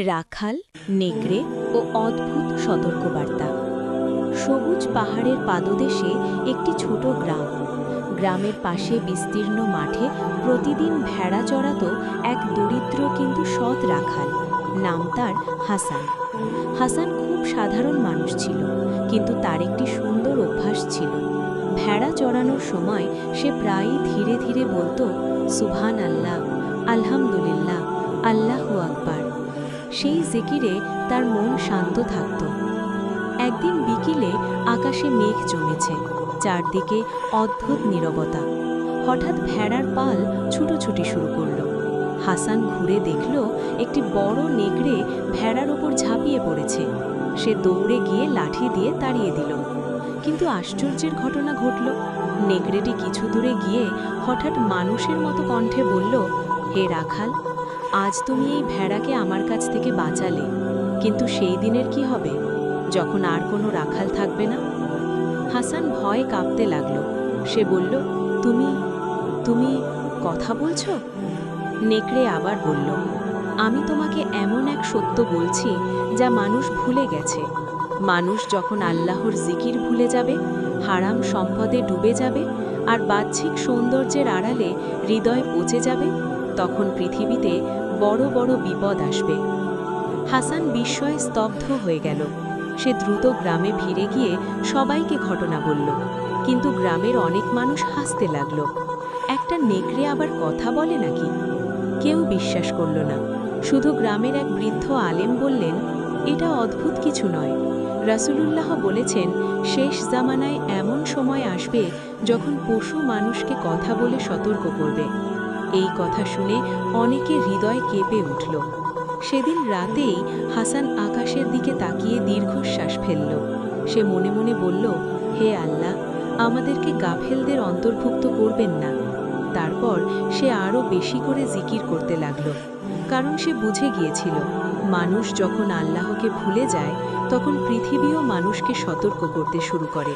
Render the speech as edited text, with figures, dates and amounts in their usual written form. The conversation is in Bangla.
রাখাল, নেকড়ে ও অদ্ভুত সতর্কবার্তা। সবুজ পাহাড়ের পাদদেশে একটি ছোট গ্রাম। গ্রামের পাশে বিস্তীর্ণ মাঠে প্রতিদিন ভেড়া চড়াত এক দরিদ্র কিন্তু সৎ রাখাল। নাম তার হাসান। হাসান খুব সাধারণ মানুষ ছিল, কিন্তু তার একটি সুন্দর অভ্যাস ছিল। ভেড়া চড়ানোর সময় সে প্রায়ই ধীরে ধীরে বলতো, সুবহান আল্লাহ, আলহামদুলিল্লাহ, আল্লাহু আকবার। সেই জিকিরে তার মন শান্ত থাকত। একদিন বিকেলে আকাশে মেঘ জমেছে, চারদিকে অদ্ভুত নীরবতা। হঠাৎ ভেড়ার পাল ছুটোছুটি শুরু করল। হাসান ঘুরে দেখল একটি বড় নেকড়ে ভেড়ার ওপর ঝাঁপিয়ে পড়েছে। সে দৌড়ে গিয়ে লাঠি দিয়ে তাড়িয়ে দিল। কিন্তু আশ্চর্যের ঘটনা ঘটল। নেকড়েটি কিছু দূরে গিয়ে হঠাৎ মানুষের মতো কণ্ঠে বলল, হে রাখাল, আজ তুমি এই ভেড়াকে আমার কাছ থেকে বাঁচালে, কিন্তু সেই দিনের কি হবে যখন আর কোনো রাখাল থাকবে না? হাসান ভয়ে কাঁপতে লাগল। সে বলল, তুমি তুমি কথা বলছো? নেকড়ে আবার বলল, আমি তোমাকে এমন এক সত্য বলছি যা মানুষ ভুলে গেছে। মানুষ যখন আল্লাহর জিকির ভুলে যাবে, হারাম সম্পদে ডুবে যাবে আর বাহ্যিক সৌন্দর্যের আড়ালে হৃদয় পচে যাবে, তখন পৃথিবীতে বড় বড় বিপদ আসবে। হাসান বিস্ময়ে স্তব্ধ হয়ে গেল। সে দ্রুত গ্রামে ফিরে গিয়ে সবাইকে ঘটনা বলল, কিন্তু গ্রামের অনেক মানুষ হাসতে লাগল। একটা নেকড়ে আবার কথা বলে নাকি? কেউ বিশ্বাস করল না। শুধু গ্রামের এক বৃদ্ধ আলেম বললেন, এটা অদ্ভুত কিছু নয়। রাসূলুল্লাহ বলেছেন, শেষ জামানায় এমন সময় আসবে যখন পশু মানুষকে কথা বলে সতর্ক করবে। এই কথা শুনে অনেকে হৃদয় কেঁপে উঠল। সেদিন রাতেই হাসান আকাশের দিকে তাকিয়ে দীর্ঘশ্বাস ফেলল। সে মনে মনে বলল, হে আল্লাহ, আমাদেরকে গাফেলদের অন্তর্ভুক্ত করবেন না। তারপর সে আরও বেশি করে জিকির করতে লাগল, কারণ সে বুঝে গিয়েছিল, মানুষ যখন আল্লাহকে ভুলে যায় তখন পৃথিবীও মানুষকে সতর্ক করতে শুরু করে।